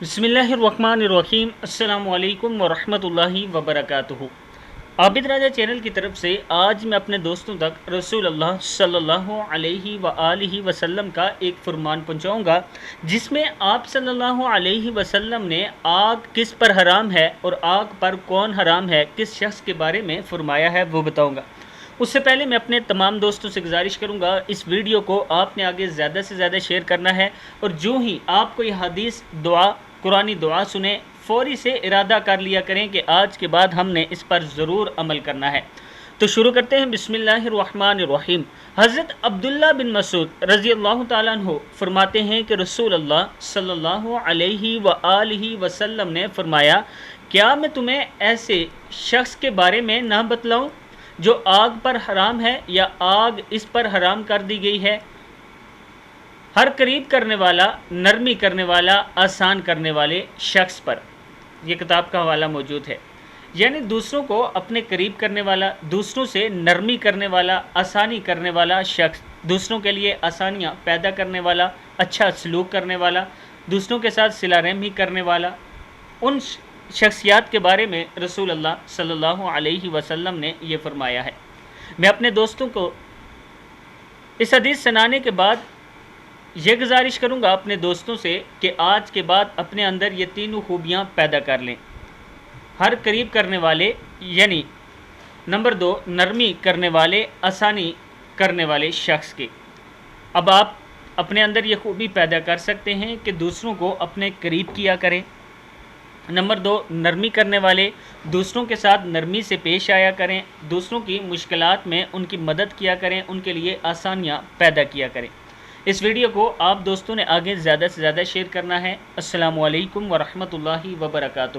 बिस्मिल्लाहिर्रहमानिर्रहीम। अस्सलामु अलैकुम वरहमतुल्लाहि वबरकातुहू। आबिद राजा चैनल की तरफ से आज मैं अपने दोस्तों तक रसूल अल्लाह सल्लल्लाहु अलैहि वआलिहि वसल्लम का एक फरमान पहुंचाऊंगा, जिसमें आप सल्लल्लाहु अलैहि वसल्लम ने आग किस पर हराम है और आग पर कौन हराम है, किस शख्स के बारे में फरमाया है, वो बताऊंगा। उससे पहले मैं अपने तमाम दोस्तों से गुजारिश करूंगा, इस वीडियो को आपने आगे ज़्यादा से ज़्यादा शेयर करना है और जो ही आपको ये हदीस दुआ कुरानी दुआ सुने फ़ौरी से इरादा कर लिया करें कि आज के बाद हमने इस पर ज़रूर अमल करना है। तो शुरू करते हैं। बिस्मिल्लाहिर्रहमानिर्रहीम। हज़रत अब्दुल्ला बिन मसूद रज़ी अल्लाह ताला अन्हु फरमाते हैं कि रसूल अल्लाह सल्लल्लाहु अलैहि वआलिहि वसल्लम ने फरमाया, क्या मैं तुम्हें ऐसे शख्स के बारे में ना बतलाऊं जो आग पर हराम है या आग इस पर हराम कर दी गई है। हर करीब करने वाला, नरमी करने वाला, आसान करने वाले शख्स पर यह किताब का हवाला मौजूद है। यानी दूसरों को अपने करीब करने वाला, दूसरों से नरमी करने वाला, आसानी करने वाला शख्स, दूसरों के लिए आसानियाँ पैदा करने वाला, अच्छा सलूक करने वाला, दूसरों के साथ सिला रहमी करने वाला, उन शख्सियात के बारे में रसूल अल्लाह सल्लल्लाहु अलैहि वसल्लम ने ये फरमाया है। मैं अपने दोस्तों को इस हदीस सुनाने के बाद ये गुजारिश करूँगा अपने दोस्तों से कि आज के बाद अपने अंदर ये तीनों खूबियाँ पैदा कर लें। हर करीब करने वाले यानी नंबर 2 नरमी करने वाले, आसानी करने वाले शख्स की। अब आप अपने अंदर ये खूबी पैदा कर सकते हैं कि दूसरों को अपने करीब किया करें। नंबर 2 नरमी करने वाले, दूसरों के साथ नरमी से पेश आया करें, दूसरों की मुश्किलात में उनकी मदद किया करें, उनके लिए आसानियाँ पैदा किया करें। इस वीडियो को आप दोस्तों ने आगे ज़्यादा से ज़्यादा शेयर करना है। अस्सलामु अलैकुम वरहमतुल्लाहि वबरकातुहू।